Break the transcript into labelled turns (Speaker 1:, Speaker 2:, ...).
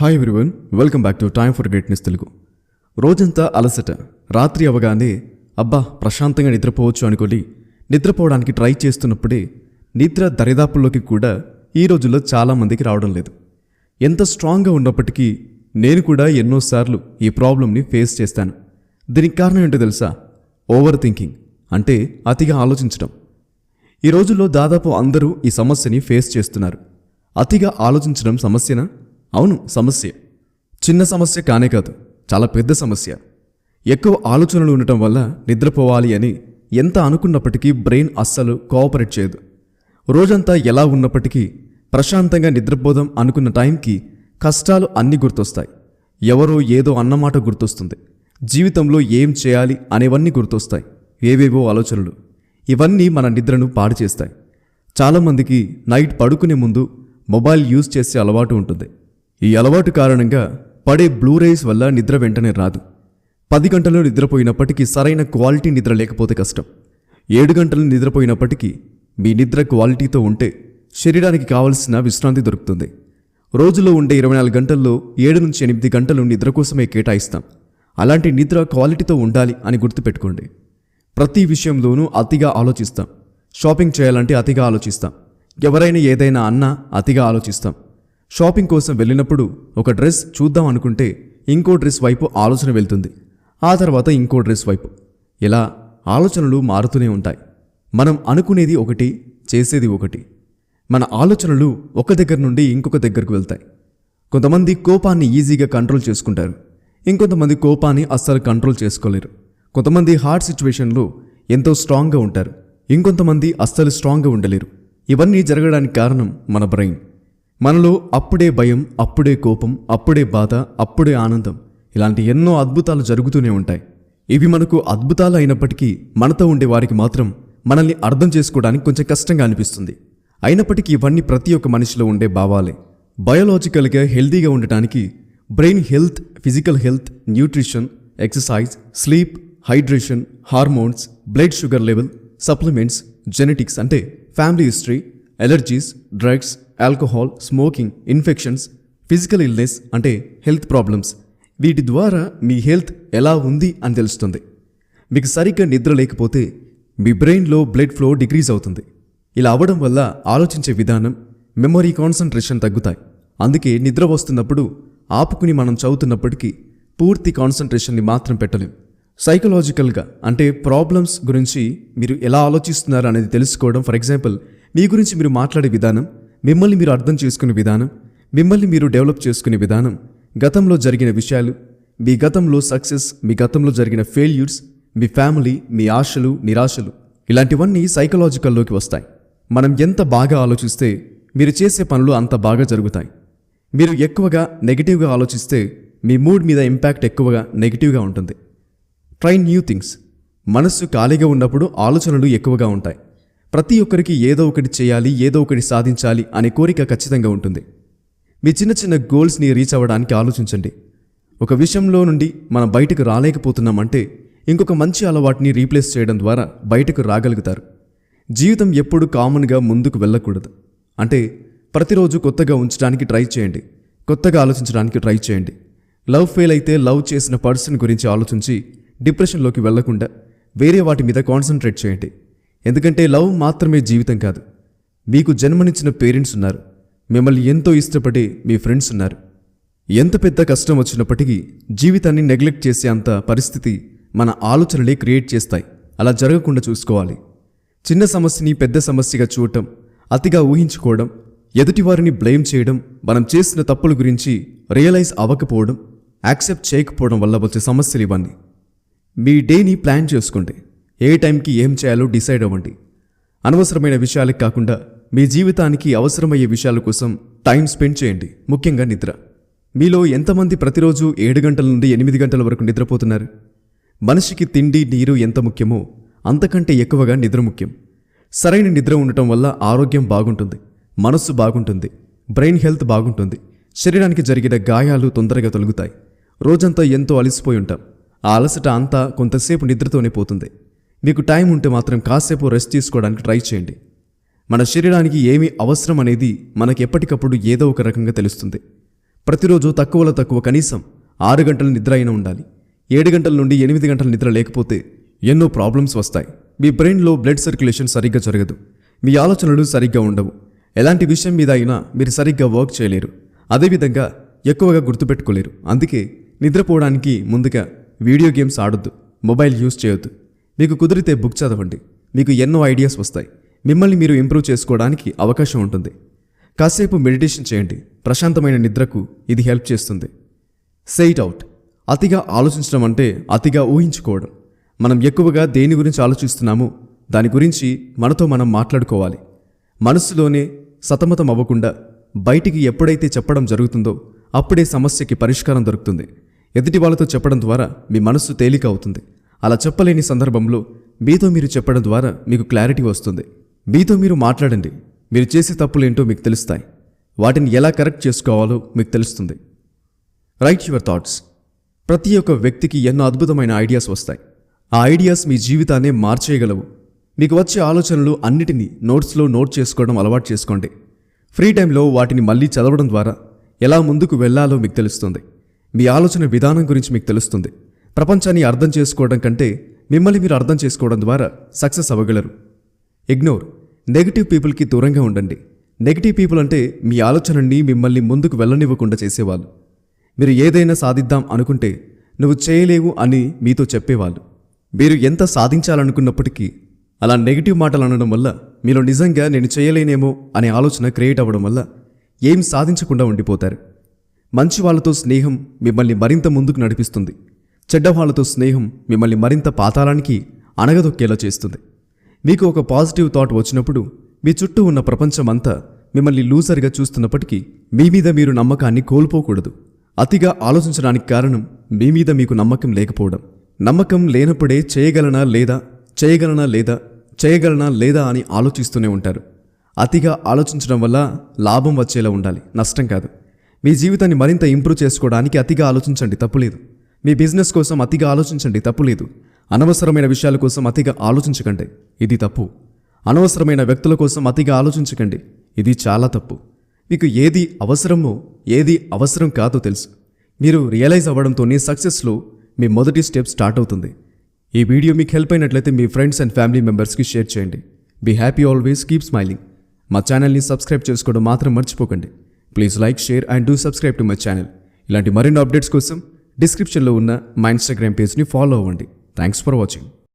Speaker 1: Hi everyone, welcome back to time for greatness Telugu. రోజంతా అలసట, రాత్రి అవగానే అబ్బా ప్రశాంతంగా నిద్రపోవచ్చు అనుకొని నిద్రపోవడానికి ట్రై చేస్తున్నప్పుడే నిద్ర దరిదాపుల్లోకి కూడా ఈ రోజుల్లో చాలామందికి రావడం లేదు. ఎంత స్ట్రాంగ్గా ఉన్నప్పటికీ నేను కూడా ఎన్నోసార్లు ఈ ప్రాబ్లమ్ని ఫేస్ చేస్తాను. దీనికి కారణం ఏంటో తెలుసా? ఓవర్ థింకింగ్, అంటే అతిగా ఆలోచించడం. ఈ రోజుల్లో దాదాపు అందరూ ఈ సమస్యని ఫేస్ చేస్తున్నారు. అతిగా ఆలోచించడం సమస్యనా? అవును, సమస్య. చిన్న సమస్య కానే కాదు, చాలా పెద్ద సమస్య. ఎక్కువ ఆలోచనలు ఉండటం వల్ల నిద్రపోవాలి అని ఎంత అనుకున్నప్పటికీ బ్రెయిన్ అస్సలు కోఆపరేట్ చేయదు. రోజంతా ఎలా ఉన్నప్పటికీ ప్రశాంతంగా నిద్రపోదాం అనుకున్న టైంకి కష్టాలు అన్నీ గుర్తొస్తాయి. ఎవరో ఏదో అన్నమాట గుర్తొస్తుంది. జీవితంలో ఏం చేయాలి అనేవన్నీ గుర్తొస్తాయి. ఏవేవో ఆలోచనలు. ఇవన్నీ మన నిద్రను పాడు చేస్తాయి. చాలామందికి నైట్ పడుకునే ముందు మొబైల్ యూజ్ చేసే అలవాటు ఉంటుంది. ఈ అలవాటు కారణంగా పడే బ్లూ రేస్ వల్ల నిద్ర వెంటనే రాదు. 10 గంటలు నిద్రపోయినప్పటికీ సరైన క్వాలిటీ నిద్ర లేకపోతే కష్టం. 7 గంటలు నిద్రపోయినప్పటికీ మీ నిద్ర క్వాలిటీతో ఉంటే శరీరానికి కావలసిన విశ్రాంతి దొరుకుతుంది. రోజులో ఉండే 24 గంటల్లో 7 నుంచి 8 గంటలు నిద్ర కోసమే కేటాయిస్తాం. అలాంటి నిద్ర క్వాలిటీతో ఉండాలి అని గుర్తుపెట్టుకోండి. ప్రతి విషయంలోనూ అతిగా ఆలోచిస్తాం. షాపింగ్ చేయాలంటే అతిగా ఆలోచిస్తాం. ఎవరైనా ఏదైనా అన్నా అతిగా ఆలోచిస్తాం. షాపింగ్ కోసం వెళ్ళినప్పుడు ఒక డ్రెస్ చూద్దాం అనుకుంటే ఇంకో డ్రెస్ వైపు ఆలోచన వెళ్తుంది. ఆ తర్వాత ఇంకో డ్రెస్ వైపు. ఇలా ఆలోచనలు మారుతూనే ఉంటాయి. మనం అనుకునేది ఒకటి, చేసేది ఒకటి. మన ఆలోచనలు ఒక దగ్గర నుండి ఇంకొక దగ్గరకు వెళ్తాయి. కొంతమంది కోపాన్ని ఈజీగా కంట్రోల్ చేసుకుంటారు. ఇంకొంతమంది కోపాన్ని అస్సలు కంట్రోల్ చేసుకోలేరు. కొంతమంది హార్డ్ సిచ్యువేషన్లో ఎంతో స్ట్రాంగ్గా ఉంటారు. ఇంకొంతమంది అస్సలు స్ట్రాంగ్గా ఉండలేరు. ఇవన్నీ జరగడానికి కారణం మన బ్రెయిన్. మనలో అప్పుడే భయం, అప్పుడే కోపం, అప్పుడే బాధ, అప్పుడే ఆనందం, ఇలాంటి ఎన్నో అద్భుతాలు జరుగుతూనే ఉంటాయి. ఇవి మనకు అద్భుతాలు అయినప్పటికీ మనతో ఉండే వారికి మాత్రం మనల్ని అర్థం చేసుకోవడానికి కొంచెం కష్టంగా అనిపిస్తుంది. అయినప్పటికీ ఇవన్నీ ప్రతి ఒక్క మనిషిలో ఉండే భావాలే. బయోలాజికల్గా హెల్తీగా ఉండటానికి brain health, physical health, nutrition, exercise, sleep, hydration, hormones, blood sugar level, supplements, genetics అంటే family history, allergies, drugs, alcohol, smoking, infections, physical illness అంటే హెల్త్ ప్రాబ్లమ్స్, వీటి ద్వారా మీ హెల్త్ ఎలా ఉంది అని తెలుస్తుంది. మీకు సరిగ్గా నిద్ర లేకపోతే మీ బ్రెయిన్లో బ్లడ్ ఫ్లో డిక్రీజ్ అవుతుంది. ఇలా అవ్వడం వల్ల ఆలోచించే విధానం, మెమరీ, కాన్సన్ట్రేషన్ తగ్గుతాయి. అందుకే నిద్ర వస్తున్నప్పుడు ఆపుకుని మనం చదువుతున్నప్పటికీ పూర్తి కాన్సన్ట్రేషన్ని మాత్రం పెట్టలేం. సైకలాజికల్గా అంటే ప్రాబ్లమ్స్ గురించి మీరు ఎలా ఆలోచిస్తున్నారు అనేది తెలుసుకోవడం. ఫర్ ఎగ్జాంపుల్, మీ గురించి మీరు మాట్లాడే విధానం, మిమ్మల్ని మీరు అర్థం చేసుకునే విధానం, మిమ్మల్ని మీరు డెవలప్ చేసుకునే విధానం, గతంలో జరిగిన విషయాలు, మీ గతంలో సక్సెస్, మీ గతంలో జరిగిన ఫెయిల్యూర్స్, మీ ఫ్యామిలీ, మీ ఆశలు, నిరాశలు, ఇలాంటివన్నీ సైకలాజికల్లోకి వస్తాయి. మనం ఎంత బాగా ఆలోచిస్తే మీరు చేసే పనులు అంత బాగా జరుగుతాయి. మీరు ఎక్కువగా నెగిటివ్గా ఆలోచిస్తే మీ మూడ్ మీద ఇంపాక్ట్ ఎక్కువగా నెగిటివ్గా ఉంటుంది. Try new things. మనస్సు ఖాళీగా ఉన్నప్పుడు ఆలోచనలు ఎక్కువగా ఉంటాయి. ప్రతి ఒక్కరికి ఏదో ఒకటి చేయాలి, ఏదో ఒకటి సాధించాలి అనే కోరిక ఖచ్చితంగా ఉంటుంది. మీ చిన్న చిన్న గోల్స్ని రీచ్ అవ్వడానికి ఆలోచించండి. ఒక విషయంలో నుండి మనం బయటకు రాలేకపోతున్నామంటే ఇంకొక మంచి అలవాటుని రీప్లేస్ చేయడం ద్వారా బయటకు రాగలుగుతారు. జీవితం ఎప్పుడు కామన్గా ముందుకు వెళ్ళకూడదు. అంటే ప్రతిరోజు కొత్తగా ఉంచడానికి ట్రై చేయండి. కొత్తగా ఆలోచించడానికి ట్రై చేయండి. లవ్ ఫెయిల్ అయితే లవ్ చేసిన పర్సన్ గురించి ఆలోచించి డిప్రెషన్లోకి వెళ్లకుండా వేరే వాటి మీద కాన్సన్ట్రేట్ చేయండి. ఎందుకంటే లవ్ మాత్రమే జీవితం కాదు. మీకు జన్మనిచ్చిన పేరెంట్స్ ఉన్నారు. మిమ్మల్ని ఎంతో ఇష్టపడే మీ ఫ్రెండ్స్ ఉన్నారు. ఎంత పెద్ద కష్టం వచ్చినప్పటికీ జీవితాన్ని నెగ్లెక్ట్ చేసే అంత పరిస్థితి మన ఆలోచనలే క్రియేట్ చేస్తాయి. అలా జరగకుండా చూసుకోవాలి. చిన్న సమస్యని పెద్ద సమస్యగా చూడటం, అతిగా ఊహించుకోవడం, ఎదుటివారిని బ్లేమ్ చేయడం, మనం చేసిన తప్పుల గురించి రియలైజ్ అవ్వకపోవడం, యాక్సెప్ట్ చేయకపోవడం వల్ల వచ్చే సమస్యలు ఇవన్నీ. మీ డేని ప్లాన్ చేసుకోండి. ఏ టైంకి ఏం చేయాలో డిసైడ్ అవ్వండి. అనవసరమైన విషయాలకు కాకుండా మీ జీవితానికి అవసరమయ్యే విషయాల కోసం టైం స్పెండ్ చేయండి. ముఖ్యంగా నిద్ర. మీలో ఎంతమంది ప్రతిరోజు 7 గంటల నుండి 8 గంటల వరకు నిద్రపోతున్నారు? మనిషికి తిండి, నీరు ఎంత ముఖ్యమో అంతకంటే ఎక్కువగా నిద్ర ముఖ్యం. సరైన నిద్ర ఉండటం వల్ల ఆరోగ్యం బాగుంటుంది, మనస్సు బాగుంటుంది, బ్రెయిన్ హెల్త్ బాగుంటుంది, శరీరానికి జరిగిన గాయాలు తొందరగా తొలగుతాయి. రోజంతా ఎంతో అలసిపోయి ఉంటాం. ఆ అలసట అంతా కొంతసేపు నిద్రతోనే పోతుంది. మీకు టైం ఉంటే మాత్రం కాసేపు రెస్ట్ తీసుకోవడానికి ట్రై చేయండి. మన శరీరానికి ఏమి అవసరం అనేది మనకు ఎప్పటికప్పుడు ఏదో ఒక రకంగా తెలుస్తుంది. ప్రతిరోజు తక్కువలో తక్కువ కనీసం 6 గంటల నిద్ర అయినా ఉండాలి. 7 గంటల నుండి 8 గంటల నిద్ర లేకపోతే ఎన్నో ప్రాబ్లమ్స్ వస్తాయి. మీ బ్రెయిన్లో బ్లడ్ సర్క్యులేషన్ సరిగ్గా జరగదు. మీ ఆలోచనలు సరిగ్గా ఉండవు. ఎలాంటి విషయం మీద అయినా మీరు సరిగ్గా వర్క్ చేయలేరు. అదేవిధంగా ఎక్కువగా గుర్తుపెట్టుకోలేరు. అందుకే నిద్రపోవడానికి ముందుగా వీడియో గేమ్స్ ఆడొద్దు, మొబైల్ యూజ్ చేయొద్దు. మీకు కుదిరితే బుక్ చదవండి. మీకు ఎన్నో ఐడియాస్ వస్తాయి. మిమ్మల్ని మీరు ఇంప్రూవ్ చేసుకోవడానికి అవకాశం ఉంటుంది. కాసేపు మెడిటేషన్ చేయండి. ప్రశాంతమైన నిద్రకు ఇది హెల్ప్ చేస్తుంది. Say it out. అతిగా ఆలోచించడం అంటే అతిగా ఊహించుకోవడం. మనం ఎక్కువగా దేని గురించి ఆలోచిస్తున్నామో దాని గురించి మనతో మనం మాట్లాడుకోవాలి. మనసులోనే సతమతం అవ్వకుండా బయటికి ఎప్పుడైతే చెప్పడం జరుగుతుందో అప్పుడే సమస్యకి పరిష్కారం దొరుకుతుంది. ఎదుటి వాళ్ళతో చెప్పడం ద్వారా మీ మనస్సు తేలిక అవుతుంది. అలా చెప్పలేని సందర్భంలో మీతో మీరు చెప్పడం ద్వారా మీకు క్లారిటీ వస్తుంది. మీతో మీరు మాట్లాడండి. మీరు చేసే తప్పులేంటో మీకు తెలుస్తాయి. వాటిని ఎలా కరెక్ట్ చేసుకోవాలో మీకు తెలుస్తుంది. Right your thoughts. ప్రతి ఒక్క వ్యక్తికి ఎన్నో అద్భుతమైన ఐడియాస్ వస్తాయి. ఆ ఐడియాస్ మీ జీవితాన్ని మార్చేయగలవు. మీకు వచ్చే ఆలోచనలు అన్నిటినీ నోట్స్లో నోట్ చేసుకోవడం అలవాటు చేసుకోండి. ఫ్రీ టైంలో వాటిని మళ్ళీ చదవడం ద్వారా ఎలా ముందుకు వెళ్లాలో మీకు తెలుస్తుంది. మీ ఆలోచన విధానం గురించి మీకు తెలుస్తుంది. ప్రపంచాన్ని అర్థం చేసుకోవడం కంటే మిమ్మల్ని మీరు అర్థం చేసుకోవడం ద్వారా సక్సెస్ అవ్వగలరు. ఇగ్నోర్. నెగిటివ్ పీపుల్కి దూరంగా ఉండండి. నెగిటివ్ పీపుల్ అంటే మీ ఆలోచనని మిమ్మల్ని ముందుకు వెళ్ళనివ్వకుండా చేసేవాళ్ళు. మీరు ఏదైనా సాధిద్దాం అనుకుంటే నువ్వు చేయలేవు అని మీతో చెప్పేవాళ్ళు. మీరు ఎంత సాధించాలనుకున్నప్పటికీ అలా నెగిటివ్ మాటలు అనడం వల్ల మీలో నిజంగా నేను చేయలేనేమో అనే ఆలోచన క్రియేట్ అవ్వడం వల్ల ఏం సాధించకుండా ఉండిపోతారు. మంచి వాళ్ళతో స్నేహం మిమ్మల్ని మరింత ముందుకు నడిపిస్తుంది. చెడ్డవాళ్లతో స్నేహం మిమ్మల్ని మరింత పాతాళానికి అణగదొక్కేలా చేస్తుంది. మీకు ఒక పాజిటివ్ థాట్ వచ్చినప్పుడు మీ చుట్టూ ఉన్న ప్రపంచమంతా మిమ్మల్ని లూజర్గా చూస్తున్నప్పటికీ మీ మీద మీరు నమ్మకాన్ని కోల్పోకూడదు. అతిగా ఆలోచించడానికి కారణం మీ మీద మీకు నమ్మకం లేకపోవడం. నమ్మకం లేనప్పుడే చేయగలనా లేదా అని ఆలోచిస్తూనే ఉంటారు. అతిగా ఆలోచించడం వల్ల లాభం వచ్చేలా ఉండాలి, నష్టం కాదు. మీ జీవితాన్ని మరింత ఇంప్రూవ్ చేసుకోవడానికి అతిగా ఆలోచించండి, తప్పులేదు. మీ బిజినెస్ కోసం అతిగా ఆలోచించండి, తప్పులేదు. అనవసరమైన విషయాల కోసం అతిగా ఆలోచించకండి, ఇది తప్పు. అనవసరమైన వ్యక్తుల కోసం అతిగా ఆలోచించకండి, ఇది చాలా తప్పు. మీకు ఏది అవసరమో ఏది అవసరం కాదో తెలుసు. మీరు రియలైజ్ అవ్వడంతోనే సక్సెస్లో మీ మొదటి స్టెప్ స్టార్ట్ అవుతుంది. ఈ వీడియో మీకు హెల్ప్ అయినట్లయితే మీ ఫ్రెండ్స్ అండ్ ఫ్యామిలీ మెంబర్స్కి షేర్ చేయండి. Be happy always, keep smiling. మా ఛానల్ని సబ్స్క్రైబ్ చేసుకోవడం మాత్రం మర్చిపోకండి. Please like, share and do subscribe to my channel. ఇలాంటి మరిన్ని అప్డేట్స్ కోసం డిస్క్రిప్షన్లో ఉన్న మా ఇన్స్టాగ్రామ్ పేజ్ని ఫాలో అవ్వండి. Thanks for watching.